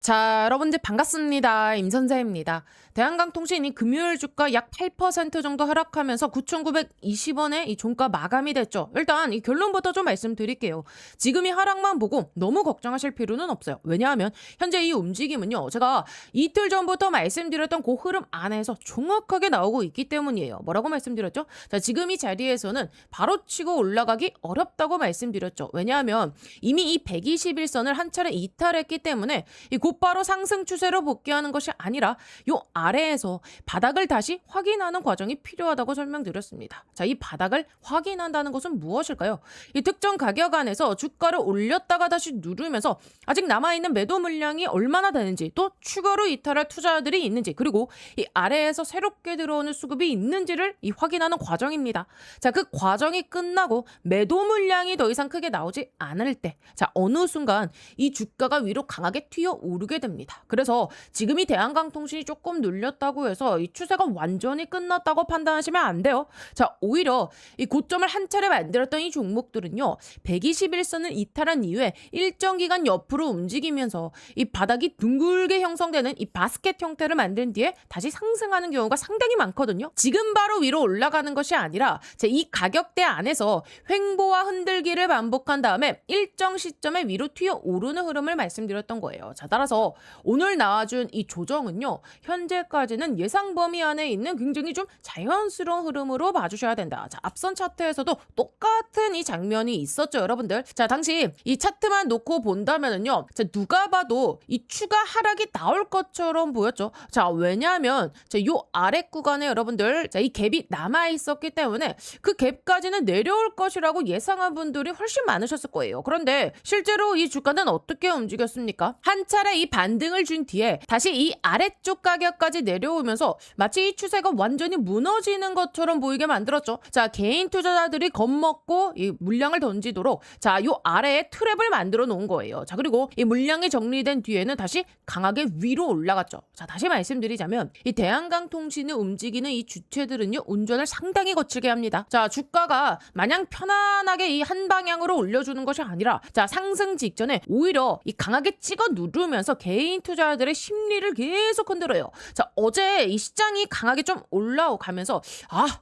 자, 여러분들 반갑습니다. 임선재입니다. 대한강통신이 금요일 주가 약 8% 정도 하락하면서 9,920원에 이 종가 마감이 됐죠. 일단 이 결론부터 좀 말씀드릴게요. 지금 이 하락만 보고 너무 걱정하실 필요는 없어요. 왜냐하면 현재 이 움직임은요. 제가 이틀 전부터 말씀드렸던 그 흐름 안에서 정확하게 나오고 있기 때문이에요. 뭐라고 말씀드렸죠? 자, 지금 이 자리에서는 바로 치고 올라가기 어렵다고 말씀드렸죠. 왜냐하면 이미 이 121선을 한 차례 이탈했기 때문에 이 곧바로 상승 추세로 복귀하는 것이 아니라 요 아래에서 바닥을 다시 확인하는 과정이 필요하다고 설명드렸습니다. 자, 이 바닥을 확인한다는 것은 무엇일까요? 이 특정 가격 안에서 주가를 올렸다가 다시 누르면서 아직 남아있는 매도 물량이 얼마나 되는지, 또 추가로 이탈할 투자들이 있는지, 그리고 이 아래에서 새롭게 들어오는 수급이 있는지를 이 확인하는 과정입니다. 자, 그 과정이 끝나고 매도 물량이 더 이상 크게 나오지 않을 때, 자, 어느 순간 이 주가가 위로 강하게 튀어 오르게 됩니다. 그래서 지금 이 대한강통신이 조금 눌렸다고 해서 이 추세가 완전히 끝났다고 판단하시면 안 돼요. 자, 오히려 이 고점을 한 차례 만들었던 이 종목들은요, 121선을 이탈한 이후에 일정 기간 옆으로 움직이면서 이 바닥이 둥글게 형성되는 이 바스켓 형태를 만든 뒤에 다시 상승하는 경우가 상당히 많거든요. 지금 바로 위로 올라가는 것이 아니라 이 가격대 안에서 횡보와 흔들기를 반복한 다음에 일정 시점에 위로 튀어 오르는 흐름을 말씀드렸던 거예요. 자, 따라서 오늘 나와준 이 조정은요, 현재까지는 예상 범위 안에 있는 굉장히 좀 자연스러운 흐름으로 봐주셔야 된다. 자, 앞선 차트에서도 똑같은 이 장면이 있었죠, 여러분들. 자, 당시 이 차트만 놓고 본다면은요, 자, 누가 봐도 이 추가 하락이 나올 것처럼 보였죠. 자, 왜냐하면 요 아래 구간에 여러분들, 자, 이 갭이 남아 있었기 때문에 그 갭까지는 내려올 것이라고 예상한 분들이 훨씬 많으셨을 거예요. 그런데 실제로 이 주가는 어떻게 움직였습니까? 한 차례 이 반등을 준 뒤에 다시 이 아래쪽 가격까지 내려오면서 마치 이 추세가 완전히 무너지는 것처럼 보이게 만들었죠. 자, 개인 투자자들이 겁먹고 이 물량을 던지도록, 자, 요 아래에 트랩을 만들어 놓은 거예요. 자, 그리고 이 물량이 정리된 뒤에는 다시 강하게 위로 올라갔죠. 자, 다시 말씀드리자면 이 대한강통신을 움직이는 이 주체들은요, 운전을 상당히 거칠게 합니다. 자, 주가가 마냥 편안하게 이 한 방향으로 올려주는 것이 아니라, 자, 상승 직전에 오히려 이 강하게 찍어 누르면서 개인 투자자들의 심리를 계속 흔들어요. 자, 어제 이 시장이 강하게 좀 올라가면서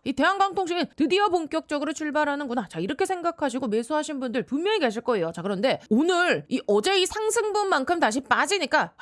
이 대한강통신이 드디어 본격적으로 출발하는구나. 자, 이렇게 생각하시고 매수하신 분들 분명히 계실 거예요. 자, 그런데 오늘 이 어제 이 상승분만큼 다시 빠지니까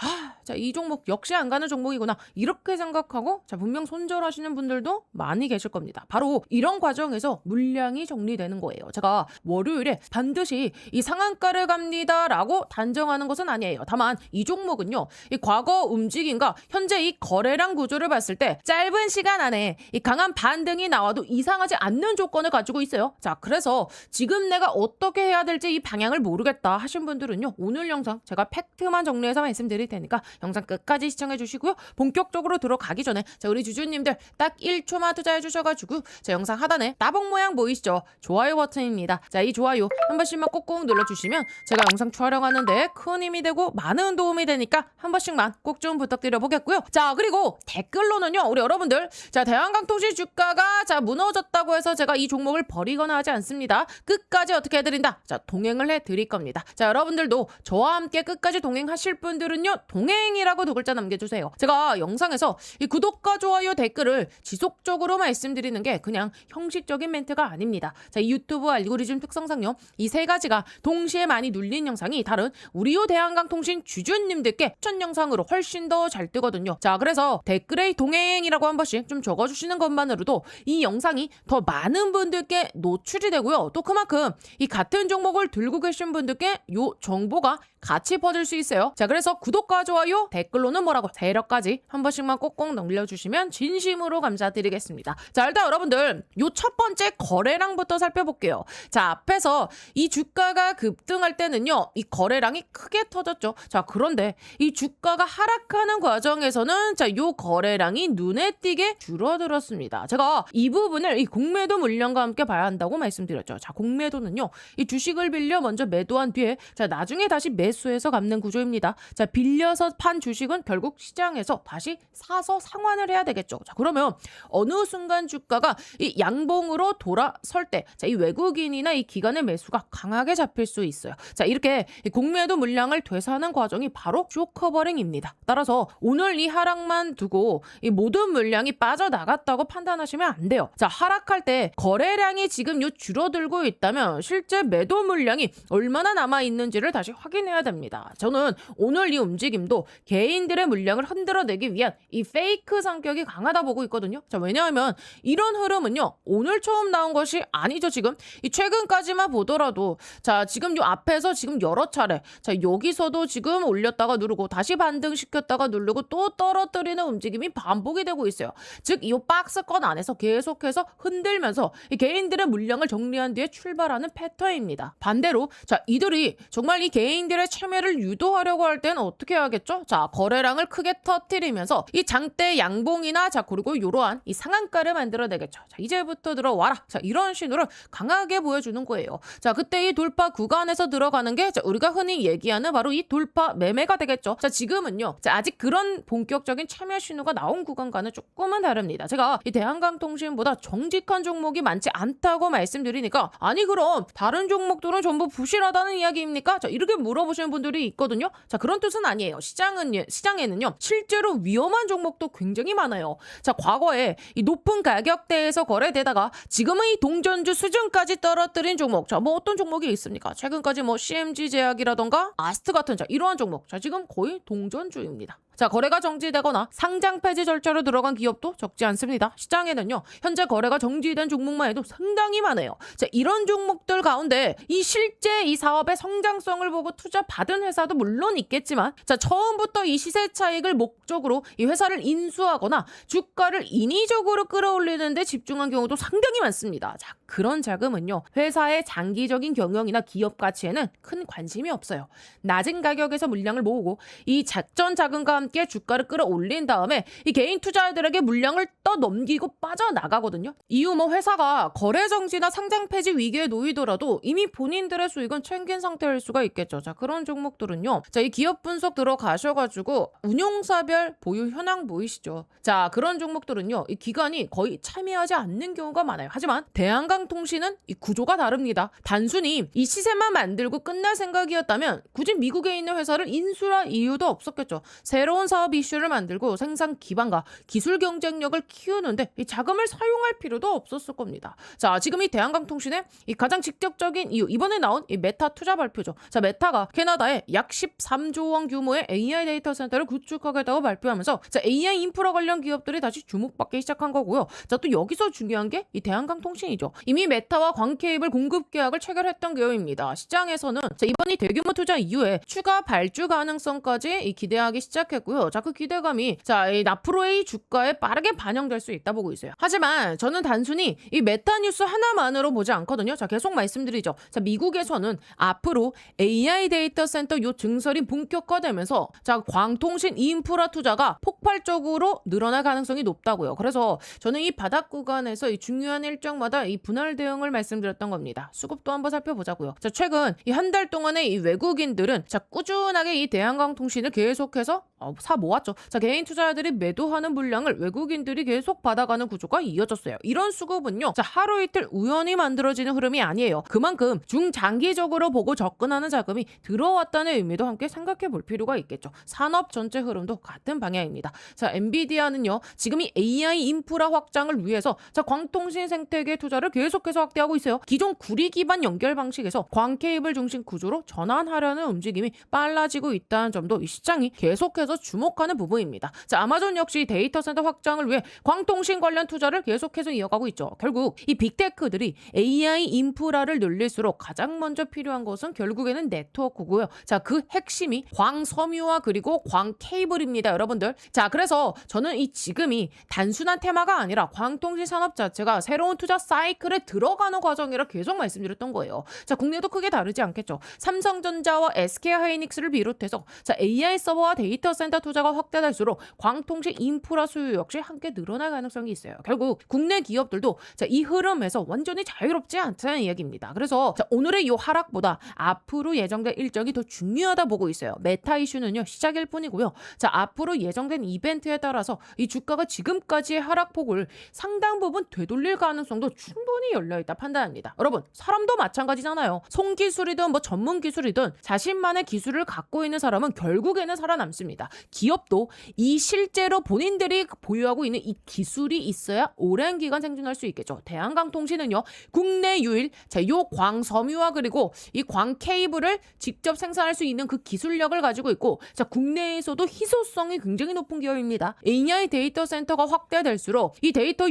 자, 이 종목 역시 안 가는 종목이구나, 이렇게 생각하고, 자, 분명 손절하시는 분들도 많이 계실 겁니다. 바로 이런 과정에서 물량이 정리되는 거예요. 제가 월요일에 반드시 이 상한가를 갑니다라고 단정하는 것은 아니에요. 다만 이 종목은요, 이 과거 움직임과 현재 이 거래량 구조를 봤을 때 짧은 시간 안에 이 강한 반등이 나와도 이상하지 않는 조건을 가지고 있어요. 자, 그래서 지금 내가 어떻게 해야 될지 이 방향을 모르겠다 하신 분들은요, 오늘 영상 제가 팩트만 정리해서 말씀드릴 테니까 영상 끝까지 시청해 주시고요. 본격적으로 들어가기 전에, 자, 우리 주주님들 딱 1초만 투자해 주셔가지고, 자, 영상 하단에 따봉 모양 보이시죠? 좋아요 버튼입니다. 자, 이 좋아요 한 번씩만 꼭꼭 눌러주시면 제가 영상 촬영하는데 큰 힘이 되고 많은 도움이 되니까 한 번씩만 꼭 좀 부탁드려 보겠고요. 자, 그리고 댓글로는요, 우리 여러분들, 자, 대한강통신 주가가 자 무너졌다고 해서 제가 이 종목을 버리거나 하지 않습니다. 끝까지 어떻게 해드린다? 자, 동행을 해드릴 겁니다. 자, 여러분들도 저와 함께 끝까지 동행하실 분들은요, 동행이라고 두 글자 남겨주세요. 제가 영상에서 이 구독과 좋아요 댓글을 지속적으로 말씀드리는 게 그냥 형식적인 멘트가 아닙니다. 자, 이 유튜브 알고리즘 특성상요, 이 세 가지가 동시에 많이 눌린 영상이 다른 우리요 대한강통신 주주님들께 추천 영상으로 훨씬 더 잘 뜨거든요. 자, 그래서 댓글에 동행이라고 한 번씩 좀 적어주시는 것만으로도 이 영상이 더 많은 분들께 노출이 되고요. 또 그만큼 이 같은 종목을 들고 계신 분들께 요 정보가 같이 퍼질 수 있어요. 자, 그래서 구독과 좋아요, 댓글로는 뭐라고 배려까지 한 번씩만 꼭꼭 넘겨주시면 진심으로 감사드리겠습니다. 자, 일단 여러분들 요 첫 번째 거래량부터 살펴볼게요. 자, 앞에서 이 주가가 급등할 때는요, 이 거래량이 크게 터졌죠. 자, 그런데 이 주가가 하락하는 과정에서는, 자, 요 거래량이 눈에 띄게 줄어들었습니다. 제가 이 부분을 이 공매도 물량과 함께 봐야 한다고 말씀드렸죠. 자, 공매도는요, 이 주식을 빌려 먼저 매도한 뒤에, 자, 나중에 다시 매수해서 갚는 구조입니다. 자, 빌려서 판 주식은 결국 시장에서 다시 사서 상환을 해야 되겠죠. 자, 그러면 어느 순간 주가가 이 양봉으로 돌아설 때, 자, 이 외국인이나 이 기관의 매수가 강하게 잡힐 수 있어요. 자, 이렇게 공매도 물량을 되사하는 과정이 바로 바로 쇼커버링입니다. 따라서 오늘 이 하락만 두고 이 모든 물량이 빠져나갔다고 판단하시면 안 돼요. 자, 하락할 때 거래량이 지금 줄어들고 있다면 실제 매도 물량이 얼마나 남아있는지를 다시 확인해야 됩니다. 저는 오늘 이 움직임도 개인들의 물량을 흔들어내기 위한 이 페이크 성격이 강하다 보고 있거든요. 자, 왜냐하면 이런 흐름은요, 오늘 처음 나온 것이 아니죠. 지금 이 최근까지만 보더라도 자, 지금 요 앞에서 지금 여러 차례, 자, 여기서도 지금 올렸다가 누르고 다시 반등시켰다가 누르고 또 떨어뜨리는 움직임이 반복이 되고 있어요. 즉 이 박스권 안에서 계속해서 흔들면서 이 개인들의 물량을 정리한 뒤에 출발하는 패턴입니다. 반대로 자, 이들이 정말 이 개인들의 참여를 유도하려고 할 때는 어떻게 해야겠죠? 자, 거래량을 크게 터뜨리면서 이 장대 양봉이나 자, 그리고 이러한 이 상한가를 만들어내겠죠. 자, 이제부터 들어와라. 자, 이런 신호를 강하게 보여주는 거예요. 자, 그때 이 돌파 구간에서 들어가는 게 자, 우리가 흔히 얘기하는 바로 이 돌파 매매가 되겠죠. 자, 지금은요, 자, 아직 그런 본격적인 참여 신호가 나온 구간과는 조금은 다릅니다. 제가 이 대한강통신보다 정직한 종목이 많지 않다고 말씀드리니까 아니 그럼 다른 종목들은 전부 부실하다는 이야기입니까? 자, 이렇게 물어보시는 분들이 있거든요. 자, 그런 뜻은 아니에요. 시장에는요, 실제로 위험한 종목도 굉장히 많아요. 자, 과거에 이 높은 가격대에서 거래되다가 지금은 이 동전주 수준까지 떨어뜨린 종목. 자, 뭐 어떤 종목이 있습니까? 최근까지 뭐 CMG 제약이라던가 아스트 같은 자, 이러한 종목. 자, 지금 거의 동전주입니다. 자, 거래가 정지되거나 상장 폐지 절차로 들어간 기업도 적지 않습니다. 시장에는요, 현재 거래가 정지된 종목만 해도 상당히 많아요. 자, 이런 종목들 가운데 이 실제 이 사업의 성장성을 보고 투자 받은 회사도 물론 있겠지만, 자, 처음부터 이 시세 차익을 목적으로 이 회사를 인수하거나 주가를 인위적으로 끌어올리는 데 집중한 경우도 상당히 많습니다. 자, 그런 자금은요, 회사의 장기적인 경영이나 기업 가치에는 큰 관심이 없어요. 낮은 가격에서 물량을 모으고 이 작전 자금과 함께 주가를 끌어올린 다음에 이 개인 투자자들에게 물량을 떠넘기고 빠져나가거든요. 이후 뭐 회사가 거래 정지나 상장 폐지 위기에 놓이더라도 이미 본인들의 수익은 챙긴 상태일 수가 있겠죠. 자, 그런 종목들은요, 자, 이 기업 분석 들어가셔가지고 운용사별 보유 현황 보이시죠? 자, 그런 종목들은요, 이 기관이 거의 참여하지 않는 경우가 많아요. 하지만 대한강통신은 이 구조가 다릅니다. 단순히 이 시세만 만들고 끝날 생각이었다면 굳이 미국에 있는 회사를 인수할 이유도 없었겠죠. 새로운 사업 이슈를 만들고 생산 기반과 기술 경쟁력을 키우는데 이 자금을 사용할 필요도 없었을 겁니다. 자, 지금 이 대한강통신의 이 가장 직접적인 이유, 이번에 나온 이 메타 투자 발표죠. 자, 메타가 캐나다에 약 13조 원 규모의 AI 데이터 센터를 구축하겠다고 발표하면서 자, AI 인프라 관련 기업들이 다시 주목받기 시작한 거고요. 자, 또 여기서 중요한 게 이 대한강통신이죠. 이미 메타와 광케이블 공급 계약을 체결했던 기업입니다. 시장에서는 자, 이번이 대규모 투자 이후에 추가 발주 가능성까지 이 기대하기 시작했고요. 자, 그 기대감이 자, 이 앞으로의 주가에 빠르게 반영될 수 있다 보고 있어요. 하지만 저는 단순히 이 메타 뉴스 하나만으로 보지 않거든요. 자, 계속 말씀드리죠. 자, 미국에서는 앞으로 AI 데이터 센터 요 증설이 본격화되면서 자, 광통신 인프라 투자가 폭발적으로 늘어날 가능성이 높다고요. 그래서 저는 이 바닥 구간에서 이 중요한 일정마다 이 분할 대응을 말씀드렸던 겁니다. 수급도 한번 살펴보자고요. 자, 최근 이 한 달 동안에 이 외국인들은 자, 꾸준하게 이 대한강통신을 계속해서 사 모았죠. 자, 개인 투자자들이 매도하는 물량을 외국인들이 계속 받아가는 구조가 이어졌어요. 이런 수급은요, 자, 하루 이틀 우연히 만들어지는 흐름이 아니에요. 그만큼 중장기적으로 보고 접근하는 자금이 들어왔다는 의미도 함께 생각해 볼 필요가 있겠죠. 산업 전체 흐름도 같은 방향입니다. 자, 엔비디아는요, 지금 이 AI 인프라 확장을 위해서 자, 광통신 생태계 투자를 계속해서 확대하고 있어요. 기존 구리 기반 연결 방식에서 광케이블 중심 구조로 전환하려는 움직임이 빨라지고 있다는 점도 이 시장이 계속해서 주목하는 부분입니다. 자, 아마존 역시 데이터 센터 확장을 위해 광통신 관련 투자를 계속해서 이어가고 있죠. 결국 이 빅테크들이 AI 인프라를 늘릴수록 가장 먼저 필요한 것은 결국에는 네트워크고요. 자, 그 핵심이 광섬유와 그리고 광케이블입니다, 여러분들. 자, 그래서 저는 이 지금이 단순한 테마가 아니라 광통신 산업 자체가 새로운 투자 사이클에 들어가는 과정이라 계속 말씀드렸던 거예요. 자, 국내도 크게 다르지 않겠죠. 삼성전자와 SK하이닉스를 비롯해서 자, AI 서버와 데이터 센터 데이터 투자가 확대될수록 광통신 인프라 수요 역시 함께 늘어날 가능성이 있어요. 결국 국내 기업들도 이 흐름에서 완전히 자유롭지 않다는 이야기입니다. 그래서 오늘의 이 하락보다 앞으로 예정된 일정이 더 중요하다 보고 있어요. 메타 이슈는요 시작일 뿐이고요. 앞으로 예정된 이벤트에 따라서 이 주가가 지금까지의 하락폭을 상당 부분 되돌릴 가능성도 충분히 열려있다 판단합니다. 여러분 사람도 마찬가지잖아요. 송기술이든 전문 기술이든 자신만의 기술을 갖고 있는 사람은 결국에는 살아남습니다. 기업도 이 실제로 본인들이 보유하고 있는 이 기술이 있어야 오랜 기간 생존할 수 있겠죠. 대한강통신은요 국내 유일 요 광섬유와 그리고 이 광 케이블을 직접 생산할 수 있는 그 기술력을 가지고 있고 국내에서도 희소성이 굉장히 높은 기업입니다. AI 데이터 센터가 확대될수록 이 데이터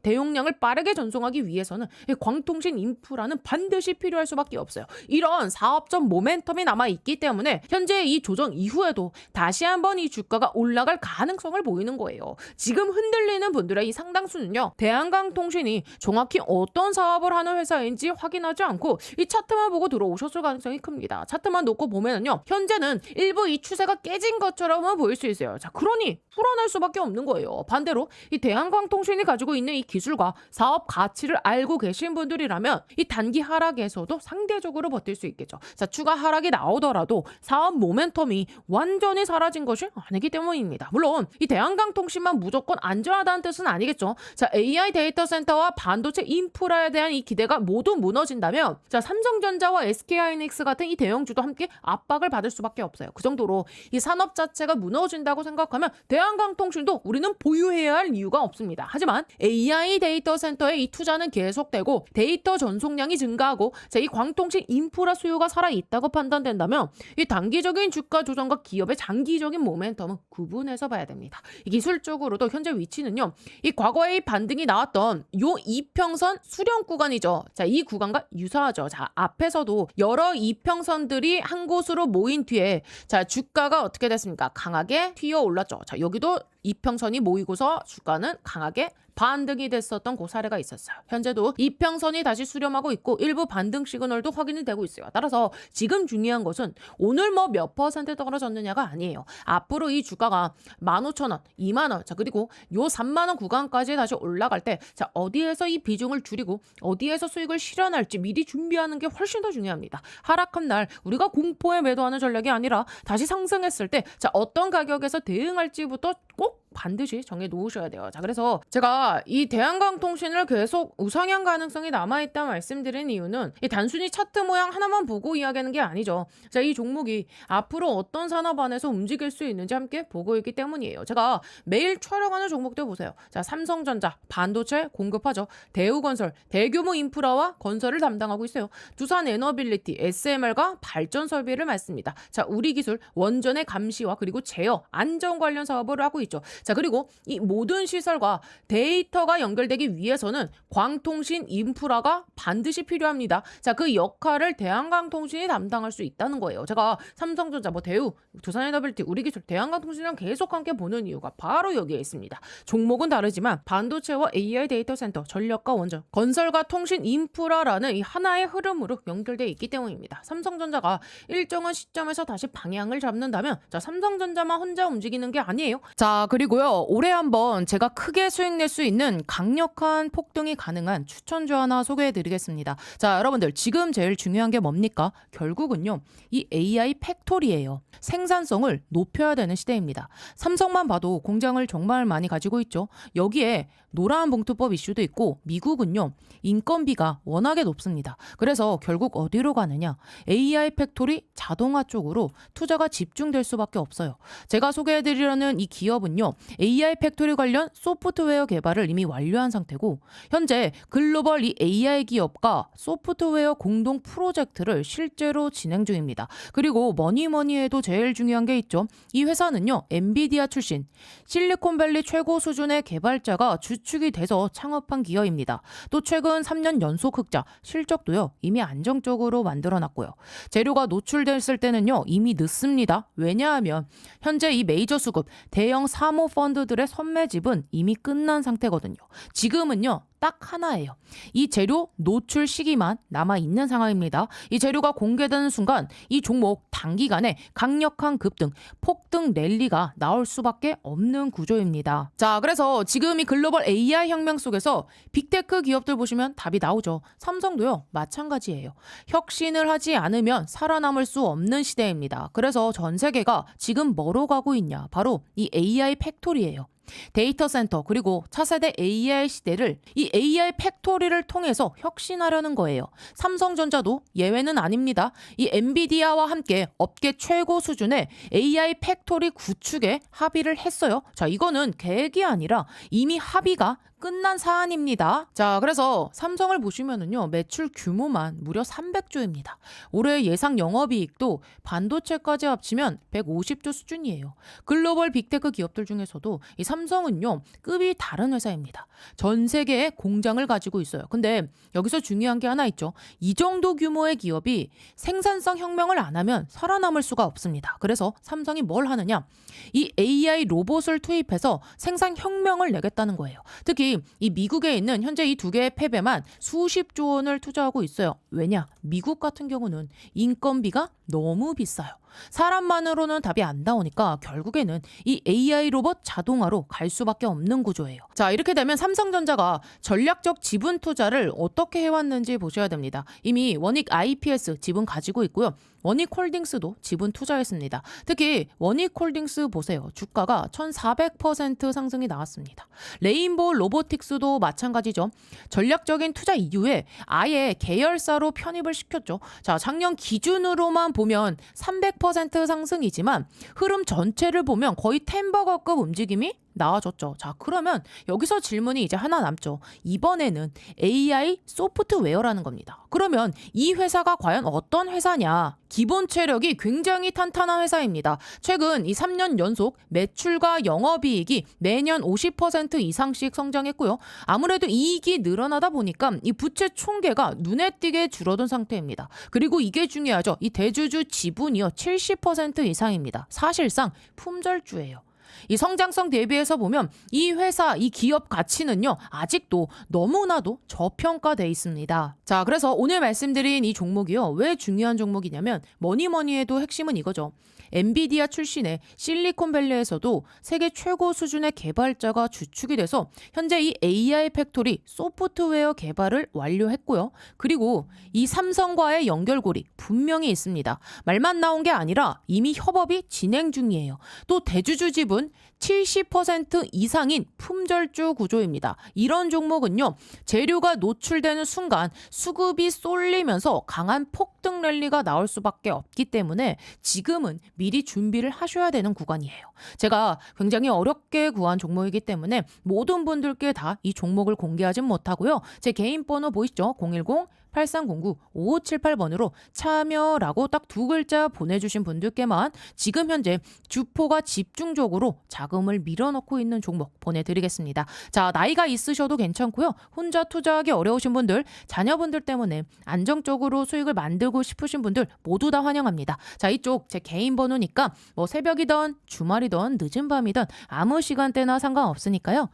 대용량을 빠르게 전송하기 위해서는 이 광통신 인프라는 반드시 필요할 수밖에 없어요. 이런 사업적 모멘텀이 남아있기 때문에 현재 이 조정 이후에도 다시 한번 이 주가가 올라갈 가능성을 보이는 거예요. 지금 흔들리는 분들의 이 상당수는요 대한강통신이 정확히 어떤 사업을 하는 회사인지 확인하지 않고 이 차트만 보고 들어오셨을 가능성이 큽니다. 차트만 놓고 보면은요 현재는 일부 이 추세가 깨진 것처럼은 보일 수 있어요. 그러니 풀어낼 수밖에 없는 거예요. 반대로 이 대한강통신이 가지고 있는 이 기술과 사업 가치를 알고 계신 분들이라면 이 단기 하락에서도 상대적으로 버틸 수 있겠죠. 추가 하락이 나오더라도 사업 모멘텀이 완전히 사라진 것이 아니기 때문입니다. 물론 이 대한강통신만 무조건 안전하다는 뜻은 아니겠죠. AI 데이터 센터와 반도체 인프라에 대한 이 기대가 모두 무너진다면 삼성전자와 SK하이닉스 같은 이 대형주도 함께 압박을 받을 수밖에 없어요. 그 정도로 이 산업 자체가 무너진다고 생각하면 대한강통신도 우리는 보유해야 할 이유가 없습니다. 하지만 AI 데이터 센터의 이 투자는 계속되고 데이터 전송량이 증가하고 이 광통신 인프라 수요가 살아있다고 판단된다면 이 단기적인 주가 조정과 기업의 장기적인 모멘텀은 구분해서 봐야 됩니다. 이 기술적으로도 현재 위치는요. 이 과거에 이 반등이 나왔던 요 이평선 수렴 구간이죠. 이 구간과 유사하죠. 앞에서도 여러 이평선들이 한 곳으로 모인 뒤에 주가가 어떻게 됐습니까? 강하게 튀어 올랐죠. 여기도 이평선이 모이고서 주가는 강하게 반등이 됐었던 그 사례가 있었어요. 현재도 이평선이 다시 수렴하고 있고 일부 반등 시그널도 확인이 되고 있어요. 따라서 지금 중요한 것은 오늘 몇 퍼센트 떨어졌느냐가 아니에요. 앞으로 이 주가가 15,000원, 20,000원, 그리고 요 30,000원 구간까지 다시 올라갈 때 어디에서 이 비중을 줄이고 어디에서 수익을 실현할지 미리 준비하는 게 훨씬 더 중요합니다. 하락한 날 우리가 공포에 매도하는 전략이 아니라 다시 상승했을 때 어떤 가격에서 대응할지부터 꼭 반드시 정해 놓으셔야 돼요. 그래서 제가 이 대한강통신을 계속 우상향 가능성이 남아있다 말씀드린 이유는 이 단순히 차트 모양 하나만 보고 이야기하는 게 아니죠. 이 종목이 앞으로 어떤 산업 안에서 움직일 수 있는지 함께 보고 있기 때문이에요. 제가 매일 촬영하는 종목들 보세요. 삼성전자, 반도체 공급하죠. 대우건설, 대규모 인프라와 건설을 담당하고 있어요. 두산에너빌리티, SMR과 발전 설비를 맡습니다. 우리기술, 원전의 감시와 그리고 제어, 안전 관련 사업을 하고 있죠. 그리고 이 모든 시설과 데이터가 연결되기 위해서는 광통신 인프라가 반드시 필요합니다. 그 역할을 대한강통신이 담당할 수 있다는 거예요. 제가 삼성전자, 대우, 두산에너빌리티, 우리기술, 대한강통신이랑 계속 함께 보는 이유가 바로 여기에 있습니다. 종목은 다르지만 반도체와 AI 데이터 센터, 전력과 원전, 건설과 통신 인프라라는 이 하나의 흐름으로 연결되어 있기 때문입니다. 삼성전자가 일정한 시점에서 다시 방향을 잡는다면 삼성전자만 혼자 움직이는 게 아니에요. 그리고요 올해 한번 제가 크게 수익 낼 수 있는 강력한 폭등이 가능한 추천주 하나 소개해드리겠습니다. 여러분들 지금 제일 중요한 게 뭡니까? 결국은요 이 AI 팩토리예요. 생산성을 높여야 되는 시대입니다. 삼성만 봐도 공장을 정말 많이 가지고 있죠. 여기에 노란 봉투법 이슈도 있고 미국은요 인건비가 워낙에 높습니다. 그래서 결국 어디로 가느냐? AI 팩토리 자동화 쪽으로 투자가 집중될 수밖에 없어요. 제가 소개해드리려는 이 기업은요 AI 팩토리 관련 소프트웨어 개발을 이미 완료한 상태고 현재 글로벌 이 AI 기업과 소프트웨어 공동 프로젝트를 실제로 진행 중입니다. 그리고 뭐니 해도 제일 중요한 게 있죠. 이 회사는요 엔비디아 출신 실리콘밸리 최고 수준의 개발자가 주축이 돼서 창업한 기업입니다. 또 최근 3년 연속 흑자, 실적도요 이미 안정적으로 만들어놨고요. 재료가 노출됐을 때는요 이미 늦습니다. 왜냐하면 현재 이 메이저 수급 대형 사모 펀드들의 선매집은 이미 끝난 상태거든요. 지금은요 딱 하나예요. 이 재료 노출 시기만 남아 있는 상황입니다. 이 재료가 공개되는 순간 이 종목 단기간에 강력한 급등, 폭등 랠리가 나올 수밖에 없는 구조입니다. 자, 그래서 지금 이 글로벌 AI 혁명 속에서 빅테크 기업들 보시면 답이 나오죠. 삼성도요, 마찬가지예요. 혁신을 하지 않으면 살아남을 수 없는 시대입니다. 그래서 전 세계가 지금 뭐로 가고 있냐? 바로 이 AI 팩토리예요. 데이터 센터 그리고 차세대 AI 시대를 이 AI 팩토리를 통해서 혁신하려는 거예요. 삼성전자도 예외는 아닙니다. 이 엔비디아와 함께 업계 최고 수준의 AI 팩토리 구축에 합의를 했어요. 자, 이거는 계획이 아니라 이미 합의가 끝난 사안입니다. 자, 그래서 삼성을 보시면은요, 매출 규모만 무려 300조입니다. 올해 예상 영업이익도 반도체까지 합치면 150조 수준이에요. 글로벌 빅테크 기업들 중에서도 이 삼성은요, 급이 다른 회사입니다. 전 세계에 공장을 가지고 있어요. 근데 여기서 중요한 게 하나 있죠. 이 정도 규모의 기업이 생산성 혁명을 안 하면 살아남을 수가 없습니다. 그래서 삼성이 뭘 하느냐? 이 AI 로봇을 투입해서 생산 혁명을 내겠다는 거예요. 특히 이 미국에 있는 현재 이 두 개의 팹에만 수십조 원을 투자하고 있어요. 왜냐? 미국 같은 경우는 인건비가 너무 비싸요. 사람만으로는 답이 안 나오니까 결국에는 이 AI 로봇 자동화로 갈 수밖에 없는 구조예요. 자, 이렇게 되면 삼성전자가 전략적 지분 투자를 어떻게 해왔는지 보셔야 됩니다. 이미 원익 IPS 지분 가지고 있고요. 원익홀딩스도 지분 투자했습니다. 특히 원익홀딩스 보세요. 주가가 1400% 상승이 나왔습니다. 레인보우 로보틱스도 마찬가지죠. 전략적인 투자 이후에 아예 계열사로 편입을 시켰죠. 자, 작년 기준으로만 보면 300% 상승이지만 흐름 전체를 보면 거의 템버거급 움직임이 나와줬죠. 자, 그러면 여기서 질문이 이제 하나 남죠. 이번에는 AI 소프트웨어라는 겁니다. 그러면 이 회사가 과연 어떤 회사냐? 기본 체력이 굉장히 탄탄한 회사입니다. 최근 이 3년 연속 매출과 영업이익이 매년 50% 이상씩 성장했고요. 아무래도 이익이 늘어나다 보니까 이 부채 총계가 눈에 띄게 줄어든 상태입니다. 그리고 이게 중요하죠. 이 대주주 지분이요, 70% 이상입니다. 사실상 품절주예요. 이 성장성 대비해서 보면 이 회사, 이 기업 가치는요, 아직도 너무나도 저평가돼 있습니다. 자, 그래서 오늘 말씀드린 이 종목이요, 왜 중요한 종목이냐면 뭐니 해도 핵심은 이거죠. 엔비디아 출신의 실리콘밸리에서도 세계 최고 수준의 개발자가 주축이 돼서 현재 이 AI 팩토리 소프트웨어 개발을 완료했고요. 그리고 이 삼성과의 연결고리 분명히 있습니다. 말만 나온 게 아니라 이미 협업이 진행 중이에요. 또 대주주 지분 70% 이상인 품절주 구조입니다. 이런 종목은요, 재료가 노출되는 순간 수급이 쏠리면서 강한 폭등 랠리가 나올 수밖에 없기 때문에 지금은 미리 준비를 하셔야 되는 구간이에요. 제가 굉장히 어렵게 구한 종목이기 때문에 모든 분들께 다 이 종목을 공개하진 못하고요. 제 개인 번호 보이시죠? 010-8309-5578번으로 참여라고 딱 두 글자 보내주신 분들께만 지금 현재 주포가 집중적으로 자금을 밀어넣고 있는 종목 보내드리겠습니다. 자, 나이가 있으셔도 괜찮고요. 혼자 투자하기 어려우신 분들, 자녀분들 때문에 안정적으로 수익을 만들고 싶으신 분들 모두 다 환영합니다. 자, 이쪽 제 개인 번호니까 뭐 새벽이든 주말이든 늦은 밤이든 아무 시간대나 상관없으니까요.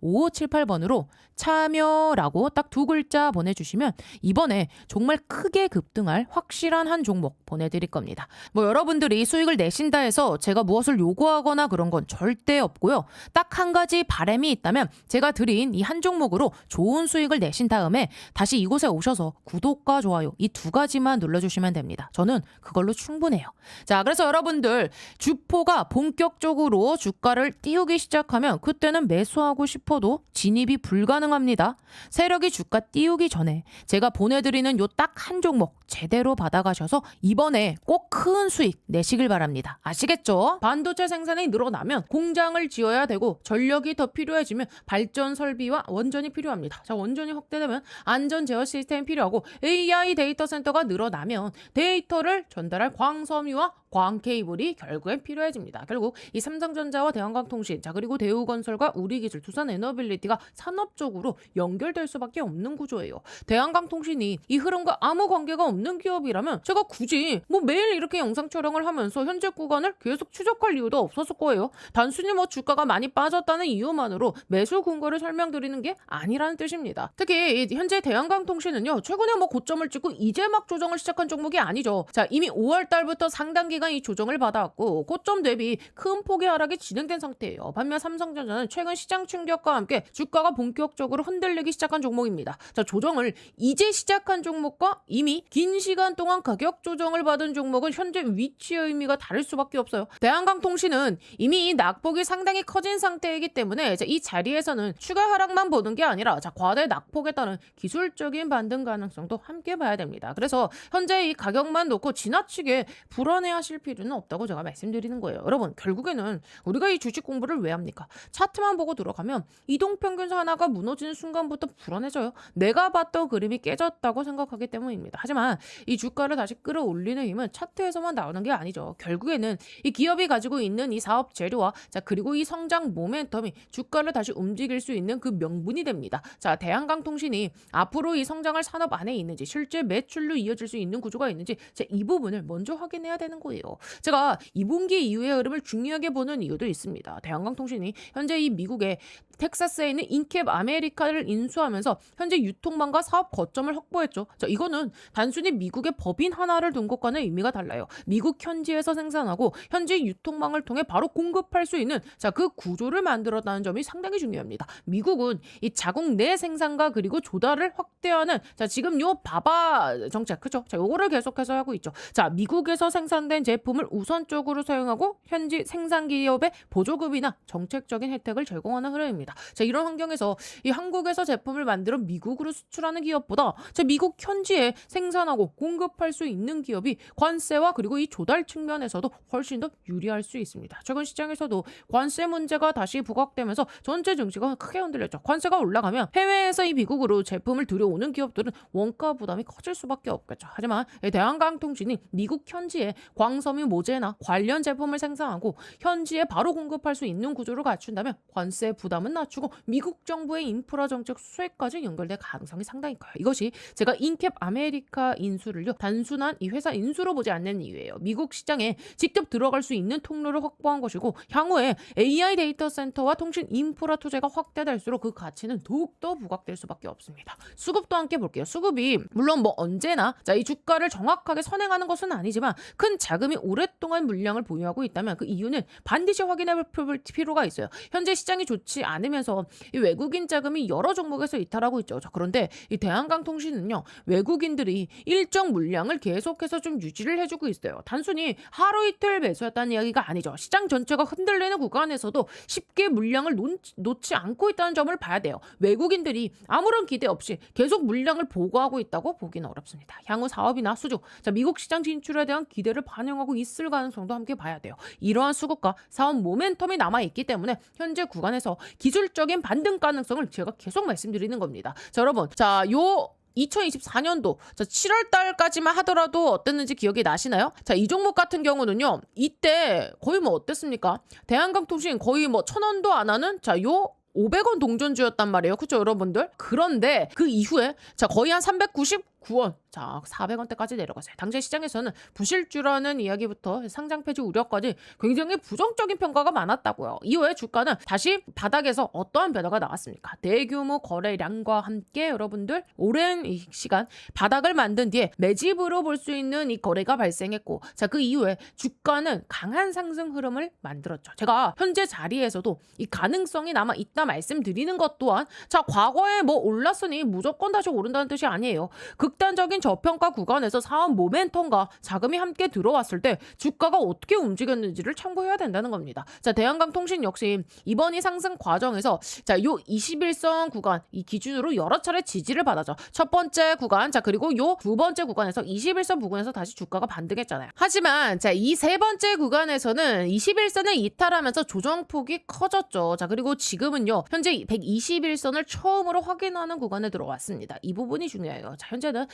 010-8309-5578번으로 참여라고 딱 두 글자 보내주시면 이번에 정말 크게 급등할 확실한 한 종목 보내드릴 겁니다. 뭐 여러분들이 수익을 내신다 해서 제가 무엇을 요구하거나 그런 건 절대 없고요. 딱 한 가지 바람이 있다면 제가 드린 이 한 종목으로 좋은 수익을 내신 다음에 다시 이곳에 오셔서 구독과 좋아요 이 두 가지만 눌러주시면 됩니다. 저는 그걸로 충분해요. 자, 그래서 여러분들 주포가 본격적으로 주가를 띄우기 시작하면 그때는 매수하고 싶어도 진입이 불가능합니다. 세력이 주가 띄우기 전에 제가 보내드리는 요 딱 한 종목 제대로 받아가셔서 이번에 꼭 큰 수익 내시길 바랍니다. 아시겠죠? 반도체 생산이 늘어나면 공장을 지어야 되고 전력이 더 필요해지면 발전 설비와 원전이 필요합니다. 자, 원전이 확대되면 안전 제어 시스템이 필요하고 AI 데이터 센터가 늘어나면 데이터를 전달할 광섬유와 광 케이블이 결국엔 필요해집니다. 결국 이 삼성전자와 대한강통신, 자 그리고 대우건설과 우리기술, 두산에너빌리티가 산업적으로 연결될 수밖에 없는 구조예요. 대한강통신이 이 흐름과 아무 관계가 없는 기업이라면 제가 굳이 뭐 매일 이렇게 영상 촬영을 하면서 현재 구간을 계속 추적할 이유도 없었을 거예요. 단순히 뭐 주가가 많이 빠졌다는 이유만으로 매수 근거를 설명드리는 게 아니라는 뜻입니다. 특히 이 현재 대한강통신은요, 최근에 뭐 고점을 찍고 이제 막 조정을 시작한 종목이 아니죠. 자, 이미 5월 달부터 상당 기간 이 조정을 받아왔고 고점 대비 큰 폭의 하락이 진행된 상태예요. 반면 삼성전자는 최근 시장 충격과 함께 주가가 본격적으로 흔들리기 시작한 종목입니다. 자, 조정을 이제 시작한 종목과 이미 긴 시간 동안 가격 조정을 받은 종목은 현재 위치의 의미가 다를 수밖에 없어요. 대한강통신은 이미 낙폭이 상당히 커진 상태이기 때문에 이 자리에서는 추가 하락만 보는 게 아니라 과대 낙폭에 따른 기술적인 반등 가능성도 함께 봐야 됩니다. 그래서 현재 이 가격만 놓고 지나치게 불안해하실 필요는 없다고 제가 말씀드리는 거예요. 여러분, 결국에는 우리가 이 주식 공부를 왜 합니까? 차트만 보고 들어가면 이동평균선 하나가 무너지는 순간부터 불안해져요. 내가 봤던 그림이 깨졌다고 생각하기 때문입니다. 하지만 이 주가를 다시 끌어올리는 힘은 차트에서만 나오는 게 아니죠. 결국에는 이 기업이 가지고 있는 이 사업 재료와 그리고 이 성장 모멘텀이 주가를 다시 움직일 수 있는 그 명분이 됩니다. 자, 대한강통신이 앞으로 이 성장할 산업 안에 있는지, 실제 매출로 이어질 수 있는 구조가 있는지 이 부분을 먼저 확인해야 되는 거예요. 제가 2분기 이후의 흐름을 중요하게 보는 이유도 있습니다. 대한강통신이 현재 이 미국의 텍사스에 있는 인캡 아메리카를 인수하면서 현재 유통망과 사업 거점을 확보했죠. 자, 이거는 단순히 미국의 법인 하나를 둔 것과는 의미가 달라요. 미국 현지에서 생산하고 현지 유통망을 통해 바로 공급할 수 있는 그 구조를 만들었다는 점이 상당히 중요합니다. 미국은 이 자국 내 생산과 그리고 조달을 확대하는 지금 요 바바 정책, 그죠? 요거를 계속해서 하고 있죠. 자, 미국에서 생산된 제품을 우선적으로 사용하고 현지 생산 기업의 보조금이나 정책적인 혜택을 제공하는 흐름입니다. 자, 이런 환경에서 이 한국에서 제품을 만들어 미국으로 수출하는 기업보다 미국 현지에 생산하고 공급할 수 있는 기업이 관세와 그리고 이 조달 측면에서도 훨씬 더 유리할 수 있습니다. 최근 시장에서도 관세 문제가 다시 부각되면서 전체 증시가 크게 흔들렸죠. 관세가 올라가면 해외에서 이 미국으로 제품을 들여오는 기업들은 원가 부담이 커질 수밖에 없겠죠. 하지만 대한강통신이 미국 현지에 광섬유 모재나 관련 제품을 생산하고 현지에 바로 공급할 수 있는 구조를 갖춘다면 관세 부담은 낮추고 미국 정부의 인프라 정책 수혜까지 연결될 가능성이 상당히 커요. 이것이 제가 인캡 아메리카 인수를요, 단순한 이 회사 인수로 보지 않는 이유예요. 미국 시장에 직접 들어갈 수 있는 통로를 확보한 것이고 향후에 AI 데이터 센터와 통신 인프라 투자가 확대될수록 그 가치는 더욱더 부각될 수밖에 없습니다. 수급도 함께 볼게요. 수급이 물론 뭐 언제나 이 주가를 정확하게 선행하는 것은 아니지만 큰 자금이 오랫동안 물량을 보유하고 있다면 그 이유는 반드시 확인해 볼 필요가 있어요. 현재 시장이 좋지 않으면서 이 외국인 자금이 여러 종목에서 이탈하고 있죠. 자, 그런데 이 대한강통신은요, 외국인들이 일정 물량을 계속해서 좀 유지를 해주고 있어요. 단순히 하루 이틀 매수했다는 이야기가 아니죠. 시장 전체가 흔들리는 구간에서도 쉽게 물량을 놓지 않고 있다는 점을 봐야 돼요. 외국인들이 아무런 기대 없이 계속 물량을 보고하고 있다고 보기는 어렵습니다. 향후 사업이나 수주, 미국 시장 진출에 대한 기대를 반영하고 있을 가능성도 함께 봐야 돼요. 이러한 수급과 사업 모멘텀이 남아있기 때문에 현재 구간에서 기술적인 반등 가능성을 제가 계속 말씀드리는 겁니다. 자, 여러분, 요 2024년도 7월 달까지만 하더라도 어땠는지 기억이 나시나요? 자, 이 종목 같은 경우는요, 이때 거의 뭐 어땠습니까? 대한강통신 거의 뭐 1,000원도 안 하는 요 500원 동전주였단 말이에요. 그쵸, 여러분들? 그런데 그 이후에 거의 한 399원, 400원대까지 내려갔어요. 당시 시장에서는 부실주라는 이야기부터 상장 폐지 우려까지 굉장히 부정적인 평가가 많았다고요. 이후에 주가는 다시 바닥에서 어떠한 변화가 나왔습니까? 대규모 거래량과 함께 여러분들 오랜 이 시간 바닥을 만든 뒤에 매집으로 볼 수 있는 이 거래가 발생했고, 그 이후에 주가는 강한 상승 흐름을 만들었죠. 제가 현재 자리에서도 이 가능성이 남아 있다 말씀드리는 것 또한 과거에 뭐 올랐으니 무조건 다시 오른다는 뜻이 아니에요. 극단적인 저평가 구간에서 사업 모멘텀과 자금이 함께 들어왔을 때 주가가 어떻게 움직였는지를 참고해야 된다는 겁니다. 대한강통신 역시 이번 이 상승 과정에서 요 21선 구간 이 기준으로 여러 차례 지지를 받았죠. 첫 번째 구간, 그리고 요 두 번째 구간에서 21선 부근에서 다시 주가가 반등했잖아요. 하지만 이 세 번째 구간에서는 21선을 이탈하면서 조정폭이 커졌죠. 그리고 지금은요, 현재 121선을 처음으로 확인하는 구간에 들어왔습니다. 이 부분이 중요해요. 현재는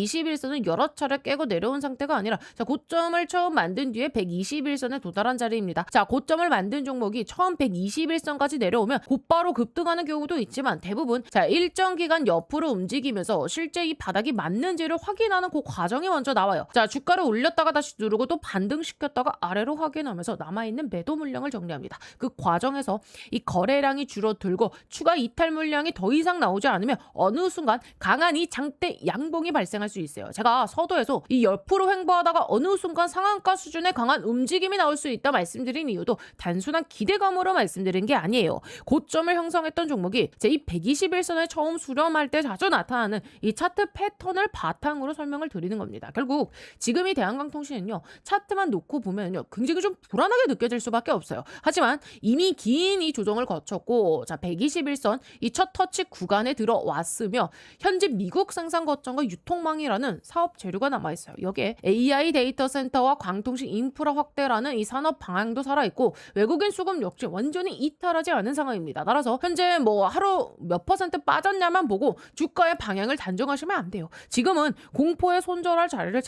121선을 여러 차례 깨고 내려온 상태가 아니라 자, 고점을 처음 만든 뒤에 121선에 도달한 자리입니다. 자, 고점을 만든 종목이 처음 121선까지 내려오면 곧바로 급등하는 경우도 있지만 대부분 자, 일정 기간 옆으로 움직이면서 실제 이 바닥이 맞는지를 확인하는 그 과정이 먼저 나와요. 자, 주가를 올렸다가 다시 누르고 또 반등시켰다가 아래로 확인하면서 남아있는 매도 물량을 정리합니다. 그 과정에서 이 거래량이 줄어들고 추가 이탈 물량이 더 이상 나오지 않으면 어느 순간 강한 이 장대 양봉이 발생할 수 있어요. 제가 서두에서 이 옆으로 횡보하다가 어느 순간 상한가 수준의 강한 움직임이 나올 수 있다 말씀드린 이유도 단순한 기대감으로 말씀드린 게 아니에요. 고점을 형성했던 종목이 제 이 121선을 처음 수렴할 때 자주 나타나는 이 차트 패턴을 바탕으로 설명을 드리는 겁니다. 결국 지금 이 대한강통신은요, 차트만 놓고 보면요 굉장히 좀 불안하게 느껴질 수밖에 없어요. 하지만 이미 긴 이 조정을 거쳤고 자, 121선 이 첫 터치 구간에 들어왔으며 현재 미국 생산 거점과 유통망이라는 사업 재료가 남아있어요. 여기에 AI 데이터 센터와 광통신 인프라 확대라는 이 산업 방향도 살아있고 외국인 수급 역시 완전히 이탈하지 않은 상황입니다. 따라서 현재 뭐 하루 몇 퍼센트 빠졌냐만 보고 주가의 방향을 단정하시면 안 돼요. 지금은 공포에 손절할 자리를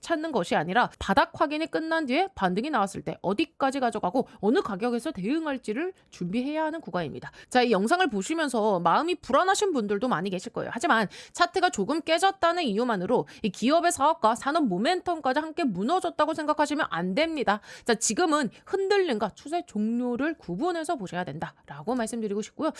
찾는 것이 아니라 바닥 확인이 끝난 뒤에 반등이 나왔을 때 어디까지 가져가고 어느 가격에서 대응할지를 준비해야 하는 구간입니다. 자, 이 영상을 보시면서 마음이 불안하신 분들도 많이 계실 거예요. 하지만 차트가 조금 깨졌다는 이유만으로 이 기업의 사업과 산업 모멘텀까지 함께 무너졌다고 생각하시면 안 됩니다. 자, 지금은 흔들림과 추세 종료를 구분해서 보셔야 된다라고 말씀드리고 싶고요.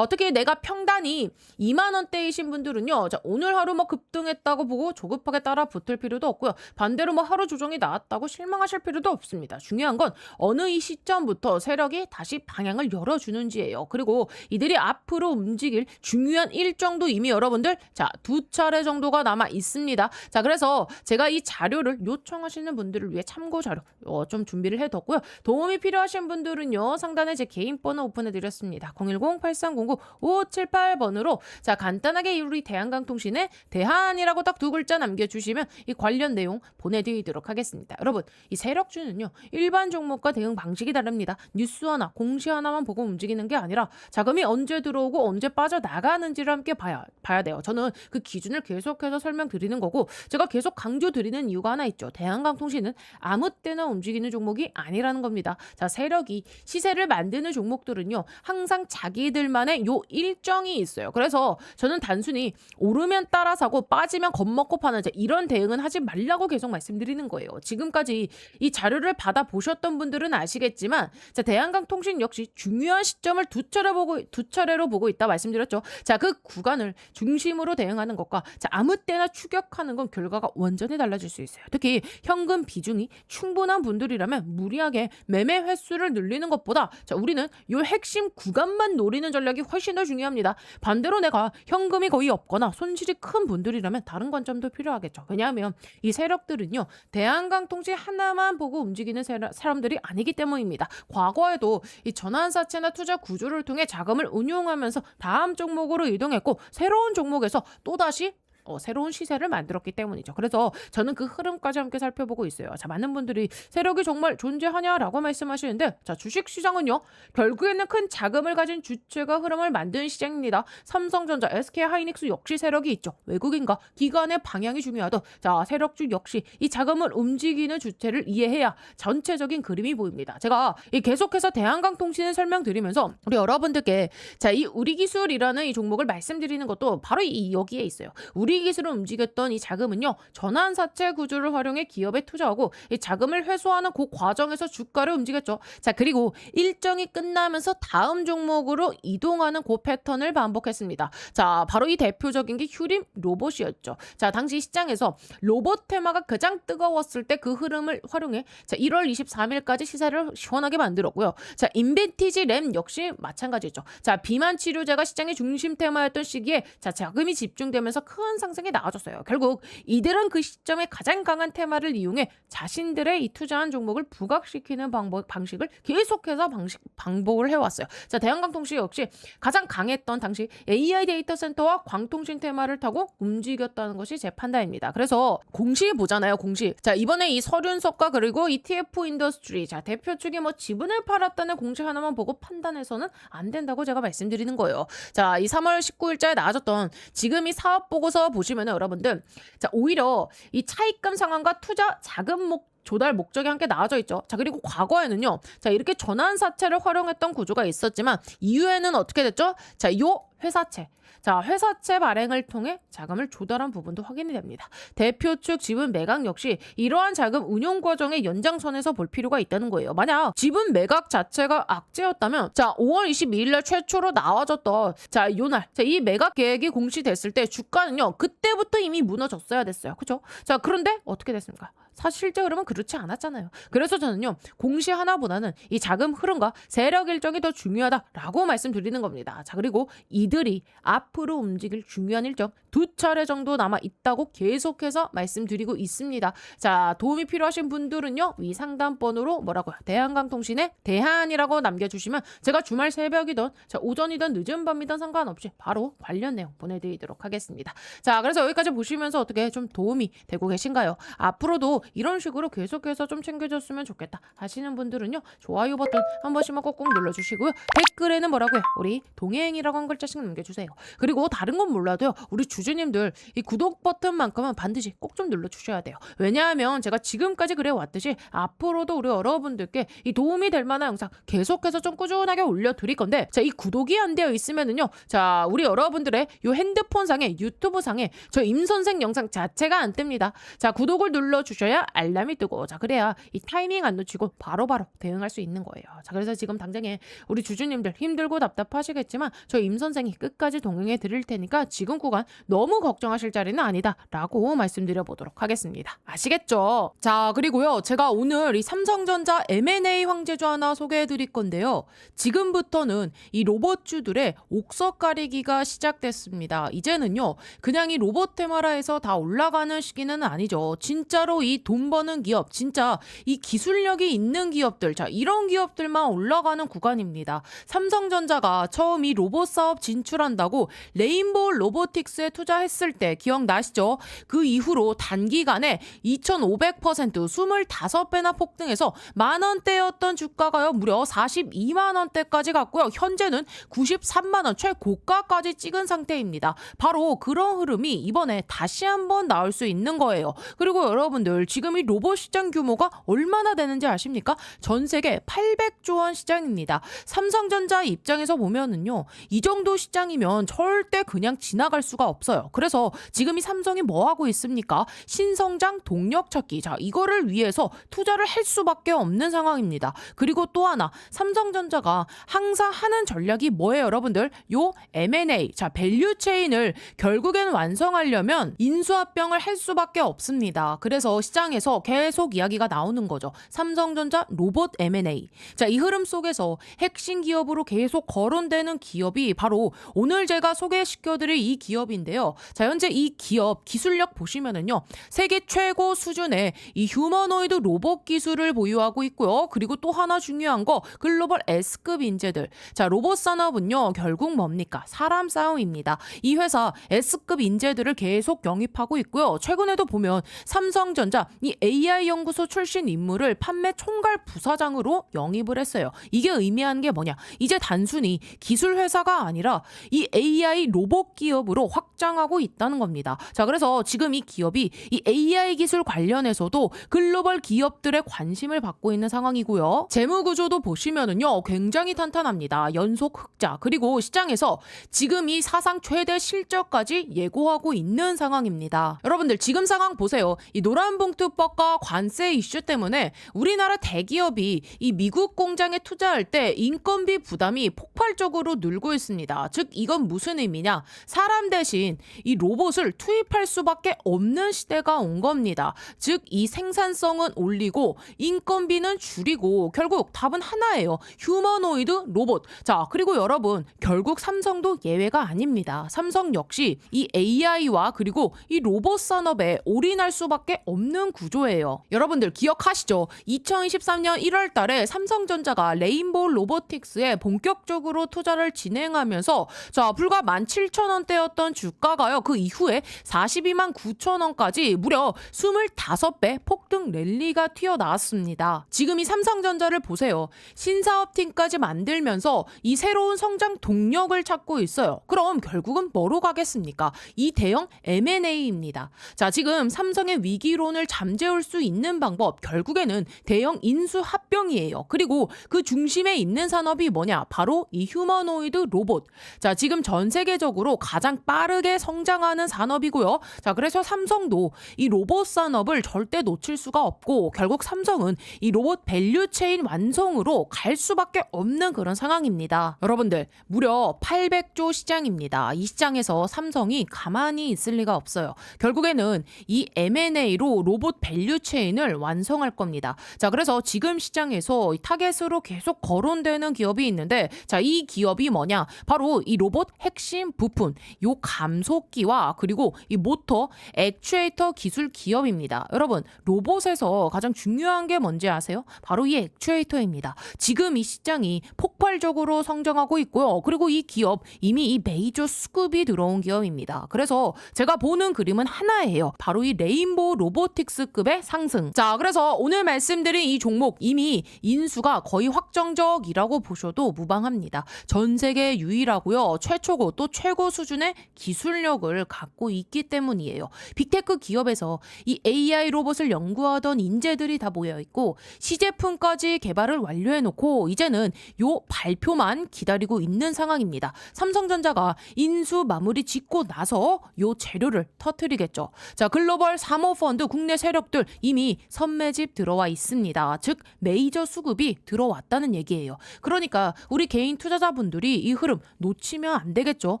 특히 내가 평단이 2만 원대이신 분들은요, 자, 오늘 하루 뭐 급등했다고 보고 조급하게 따라 붙을 필요도 없고요. 반대로 뭐 하루 조정이 나왔다고 실망하실 필요도 없습니다. 중요한 건 어느 이 시점부터 세력이 다시 방향을 열어주는지예요. 그리고 이들이 앞으로 움직일 중요한 일정도 이미 여러분들 자, 2차례 정도가 남아 있습니다. 자, 그래서 제가 이 자료를 요청하시는 분들을 위해 참고 자료 좀 준비를 해뒀고요. 도움이 필요하신 분들은요, 상단에 제 개인 번호 오픈해드렸습니다. 010-8309-5578번으로 자, 간단하게 우리 대한강통신에 대한이라고 딱 두 글자 남겨주시면 이 관련 내용 보내드리도록 하겠습니다. 여러분, 이 세력주는요, 일반 종목과 대응 방식이 다릅니다. 뉴스 하나, 공시 하나만 보고 움직이는 게 아니라 자금이 언제 들어오고 언제 빠져나가는지를 함께 봐야 돼요. 저는 그 기준을 계속해서 설명드리는 거고 제가 계속 강조드리는 이유가 하나 있죠. 대한강통신은 아무 때나 움직이는 종목이 아니라는 겁니다. 자, 세력이 시세를 만드는 종목들은요, 항상 자기들만의 요 일정이 있어요. 그래서 저는 단순히 오르면 따라 사고 빠지면 겁먹고 파는 이런 대응은 하지 말라고 계속 말씀드리는 거예요. 지금까지 이 자료를 받아보셨던 분들은 아시겠지만 자, 대한강통신 역시 중요한 시점을 두 차례로 보고 있다 말씀드렸죠. 자, 그 구간을 중심으로 대응하는 것과 자, 아무 때나 추격하는 건 결과가 완전히 달라질 수 있어요. 특히 현금 비중이 충분한 분들이라면 무리하게 매매 횟수를 늘리는 것보다 자, 우리는 요 핵심 구간만 노리는 전략이 훨씬 더 중요합니다. 반대로 내가 현금이 거의 없거나 손실이 큰 분들이라면 다른 관점도 필요하겠죠. 왜냐하면 이 세력들은요, 대한강통신 하나만 보고 움직이는 사람들이 아니기 때문입니다. 과거에도 이 전환사채나 투자 구조를 통해 자금을 운용하면서 다음 종목으로 이동했고 새로운 종목에서 또다시 새로운 시세를 만들었기 때문이죠. 그래서 저는 그 흐름까지 함께 살펴보고 있어요. 자, 많은 분들이 세력이 정말 존재하냐라고 말씀하시는데 자, 주식시장은요, 결국에는 큰 자금을 가진 주체가 흐름을 만드는 시장입니다. 삼성전자, SK하이닉스 역시 세력이 있죠. 외국인과 기관의 방향이 중요하도 자, 세력주 역시 이 자금을 움직이는 주체를 이해해야 전체적인 그림이 보입니다. 제가 계속해서 대한강통신을 설명드리면서 우리 여러분들께 자, 이 우리기술이라는 이 종목을 말씀드리는 것도 바로 여기에 있어요. 우리기술을 움직였던 이 자금은요, 전환사채 구조를 활용해 기업에 투자하고 이 자금을 회수하는 그 과정에서 주가를 움직였죠. 자, 그리고 일정이 끝나면서 다음 종목으로 이동하는 그 패턴을 반복했습니다. 자, 바로 이 대표적인 게 휴림 로봇이었죠. 자, 당시 시장에서 로봇 테마가 가장 뜨거웠을 때 그 흐름을 활용해 자, 1월 23일까지 시세를 시원하게 만들었고요. 자, 인벤티지 램 역시 마찬가지죠. 자, 비만 치료제가 시장의 중심 테마였던 시기에 자, 자금이 집중되면서 큰 상승이 나와줬어요. 결국 이들은 그 시점에 가장 강한 테마를 이용해 자신들의 이 투자한 종목을 부각시키는 방식을 계속해서 반복을 해왔어요. 자, 대한강통신 역시 가장 강했던 당시 AI 데이터 센터와 광통신 테마를 타고 움직였다는 것이 제 판단입니다. 그래서 공시 보잖아요. 공시. 자, 이번에 이 서륜석과 그리고 ETF 인더스트리 자, 대표 측이 뭐 지분을 팔았다는 공시 하나만 보고 판단해서는 안 된다고 제가 말씀드리는 거예요. 자, 이 3월 19일자에 나와줬던 지금 이 사업 보고서 그래서 보시면은 여러분들 자 오히려 이 차입금 상환과 투자 자금 조달 목적이 함께 나와져 있죠. 자 그리고 과거에는요. 자 이렇게 전환사채를 활용했던 구조가 있었지만 이후에는 어떻게 됐죠? 자 요 회사채. 자, 회사채 발행을 통해 자금을 조달한 부분도 확인이 됩니다. 대표 측 지분 매각 역시 이러한 자금 운용 과정의 연장선에서 볼 필요가 있다는 거예요. 만약 지분 매각 자체가 악재였다면 자, 5월 22일 날 최초로 나와졌던 자, 요날. 자, 이 매각 계획이 공시됐을 때 주가는요. 그때부터 이미 무너졌어야 됐어요. 그죠? 자, 그런데 어떻게 됐습니까? 사실 실제 흐름은 그렇지 않았잖아요. 그래서 저는요. 공시 하나보다는 이 자금 흐름과 세력 일정이 더 중요하다라고 말씀드리는 겁니다. 자 그리고 이들이 앞으로 움직일 중요한 일정 2차례 정도 남아 있다고 계속해서 말씀드리고 있습니다. 자 도움이 필요하신 분들은요. 위 상담번호로 뭐라고요? 대한강통신에 대한이라고 남겨주시면 제가 주말 새벽이든 자 오전이든 늦은 밤이든 상관없이 바로 관련 내용 보내드리도록 하겠습니다. 자 그래서 여기까지 보시면서 어떻게 좀 도움이 되고 계신가요? 앞으로도 이런 식으로 계속해서 좀 챙겨줬으면 좋겠다 하시는 분들은요. 좋아요 버튼 한 번씩만 꼭꼭 눌러주시고요. 댓글에는 뭐라고요? 우리 동행이라고 한 글자씩 남겨주세요. 그리고 다른 건 몰라도요. 우리 주주님들 이 구독 버튼만큼은 반드시 꼭 좀 눌러주셔야 돼요. 왜냐하면 제가 지금까지 그래왔듯이 앞으로도 우리 여러분들께 이 도움이 될 만한 영상 계속해서 좀 꾸준하게 올려드릴 건데 자 이 구독이 안 되어 있으면은요. 자 우리 여러분들의 요 핸드폰상에 유튜브상에 저 임선생 영상 자체가 안 뜹니다. 자 구독을 눌러주셔야 알람이 뜨고 자 그래야 이 타이밍 안 놓치고 바로바로 대응할 수 있는 거예요. 자 그래서 지금 당장에 우리 주주님들 힘들고 답답하시겠지만 저 임선생이 끝까지 동행해 드릴 테니까 지금 구간 너무 걱정하실 자리는 아니다 라고 말씀드려 보도록 하겠습니다. 아시겠죠? 자 그리고요 제가 오늘 이 삼성전자 M&A 황제주 하나 소개해 드릴 건데요. 지금부터는 이 로봇주들의 옥석 가리기가 시작됐습니다. 이제는요 그냥 이 로봇 테마라에서 다 올라가는 시기는 아니죠. 진짜로 이 돈 버는 기업 진짜 이 기술력이 있는 기업들 자 이런 기업들만 올라가는 구간입니다. 삼성전자가 처음 이 로봇 사업 진출한다고 레인보우 로보틱스에 투자했을 때 기억나시죠? 그 이후로 단기간에 2500% 25배나 폭등해서 만원대였던 주가가요 무려 42만원대까지 갔고요. 현재는 93만원 최고가까지 찍은 상태입니다. 바로 그런 흐름이 이번에 다시 한번 나올 수 있는 거예요. 그리고 여러분들 지금 이 로봇 시장 규모가 얼마나 되는지 아십니까? 전 세계 800조 원 시장입니다. 삼성전자 입장에서 보면은요. 이 정도 시장이면 절대 그냥 지나갈 수가 없어요. 그래서 지금 이 삼성이 뭐 하고 있습니까? 신성장 동력 찾기. 자, 이거를 위해서 투자를 할 수밖에 없는 상황입니다. 그리고 또 하나 삼성전자가 항상 하는 전략이 뭐예요, 여러분들? 요 M&A. 자, 밸류 체인을 결국엔 완성하려면 인수합병을 할 수밖에 없습니다. 그래서 시장에서 계속 이야기가 나오는 거죠. 삼성전자 로봇 M&A. 자, 이 흐름 속에서 핵심 기업으로 계속 거론되는 기업이 바로 오늘 제가 소개시켜드릴 이 기업인데요. 자, 현재 이 기업 기술력 보시면은요. 세계 최고 수준의 이 휴머노이드 로봇 기술을 보유하고 있고요. 그리고 또 하나 중요한 거 글로벌 S급 인재들. 자, 로봇 산업은요. 결국 뭡니까? 사람 싸움입니다. 이 회사 S급 인재들을 계속 영입하고 있고요. 최근에도 보면 삼성전자 이 AI 연구소 출신 인물을 판매 총괄 부사장으로 영입을 했어요. 이게 의미하는 게 뭐냐? 이제 단순히 기술 회사가 아니라 이 AI 로봇 기업으로 확장하고 있다는 겁니다. 자, 그래서 지금 이 기업이 이 AI 기술 관련해서도 글로벌 기업들의 관심을 받고 있는 상황이고요. 재무 구조도 보시면은요, 굉장히 탄탄합니다. 연속 흑자 그리고 시장에서 지금 이 사상 최대 실적까지 예고하고 있는 상황입니다. 여러분들 지금 상황 보세요. 이 노란봉투법과 관세 이슈 때문에 우리나라 대기업이 이 미국 공장에 투자할 때 인건비 부담이 폭발적으로 늘고 있습니다. 즉 이건 무슨 의미냐? 사람 대신 이 로봇을 투입할 수밖에 없는 시대가 온 겁니다. 즉 이 생산성은 올리고 인건비는 줄이고 결국 답은 하나예요. 휴머노이드 로봇. 자, 그리고 여러분 결국 삼성도 예외가 아닙니다. 삼성 역시 이 AI와 그리고 이 로봇 산업에 올인할 수밖에 없는 구조예요. 여러분들 기억하시죠? 2023년 1월 달에 삼성전자가 레인보우 로보틱스에 본격적으로 투자를 진행하면서 자, 불과 17,000원대였던 주가 주가가요. 그 이후에 42만 9천 원까지 무려 25배 폭등 랠리가 튀어나왔습니다. 지금 이 삼성전자를 보세요. 신사업팀까지 만들면서 이 새로운 성장 동력을 찾고 있어요. 그럼 결국은 뭐로 가겠습니까? 이 대형 M&A입니다. 자, 지금 삼성의 위기론을 잠재울 수 있는 방법 결국에는 대형 인수 합병이에요. 그리고 그 중심에 있는 산업이 뭐냐? 바로 이 휴머노이드 로봇. 자, 지금 전 세계적으로 가장 빠르게 성장하는 산업이고요. 자, 그래서 삼성도 이 로봇 산업을 절대 놓칠 수가 없고 결국 삼성은 이 로봇 밸류체인 완성으로 갈 수밖에 없는 그런 상황입니다. 여러분들, 무려 800조 시장입니다. 이 시장에서 삼성이 가만히 있을 리가 없어요. 결국에는 이 M&A로 로봇 밸류체인을 완성할 겁니다. 자, 그래서 지금 시장에서 이 타겟으로 계속 거론되는 기업이 있는데, 자, 이 기업이 뭐냐? 바로 이 로봇 핵심 부품, 요 감속기와 그리고 이 모터, 액추에이터 기술 기업입니다. 여러분, 로봇에서 가장 중요한 게 뭔지 아세요? 바로 이 액추에이터입니다. 지금 이 시장이 폭발적으로 성장하고 있고요. 그리고 이 기업 이미 이 메이저 수급이 들어온 기업입니다. 그래서 제가 보는 그림은 하나예요. 바로 이 레인보우 로보틱스급의 상승. 자, 그래서 오늘 말씀드린 이 종목 이미 인수가 거의 확정적이라고 보셔도 무방합니다. 전 세계 유일하고요. 최초고 또 최고 수준의 기술력을 갖고 있기 때문이에요. 빅테크 기업에서 이 AI 로봇을 연구하던 인재들이 다 모여 있고 시제품까지 개발을 완료해 놓고 이제는 요 발표만 기다리고 있는 상황입니다. 삼성전자가 인수 마무리 짓고 나서 요 재료를 터뜨리겠죠. 자, 글로벌 사모펀드 국내 세력들 이미 선매집 들어와 있습니다. 즉 메이저 수급이 들어왔다는 얘기예요. 그러니까 우리 개인 투자자분들이 이 흐름 놓치면 안 되겠죠.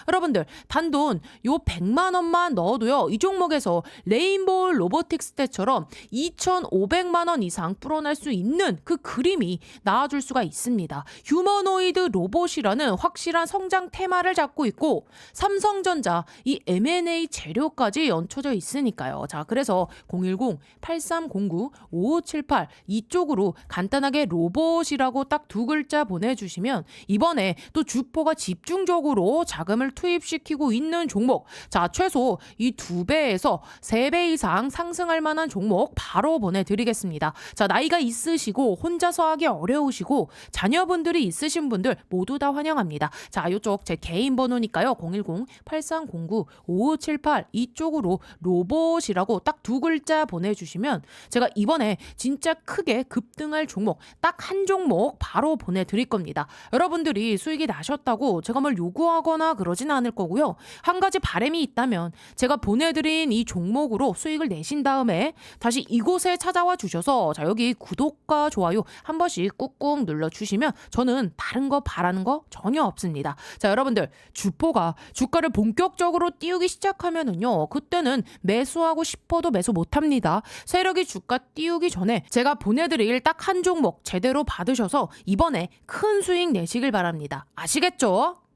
여러분들, 단돈 요 100만 원만 넣어도요. 이 종목에서 레인보우 로보틱스 때처럼 2,500만 원 이상 불어날 수 있는 그 그림이 나와줄 수가 있습니다. 휴머노이드 로봇이라는 확실한 성장 테마를 잡고 있고 삼성전자 이 M&A 재료까지 얹혀져 있으니까요. 자, 그래서 010-8309-5578 이쪽으로 간단하게 로봇이라고 딱 두 글자 보내주시면 이번에 또 주포가 집중적으로 자금을 투입시키고 있는 종목, 자, 최소 이 2배에서 3배 이상 상승할 만한 종목 바로 보내드리겠습니다. 자, 나이가 있으시고 혼자서 하기 어려우시고 자녀분들이 있으신 분들 모두 다 환영합니다. 자, 이쪽 제 개인 번호니까요. 010-8309-5578 이쪽으로 로봇이라고 딱 두 글자 보내주시면 제가 이번에 진짜 크게 급등할 종목 딱 한 종목 바로 보내드릴 겁니다. 여러분들이 수익이 나셨다고 제가 뭘 요구하거나 그러진 않을 거고요. 한 가지 바람이 있다면 제가 보내드린 이 종목으로 수익을 내신 다음에 다시 이곳에 찾아와 주셔서 자, 여기 구독과 좋아요 한 번씩 꾹꾹 눌러주시면 저는 다른 거 바라는 거 전혀 없습니다. 자, 여러분들, 주포가 주가를 본격적으로 띄우기 시작하면은요, 그때는 매수하고 싶어도 매수 못합니다. 세력이 주가 띄우기 전에 제가 보내드릴 딱 한 종목 제대로 받으셔서 이번에 큰 수익 내시길 바랍니다. 아시겠죠?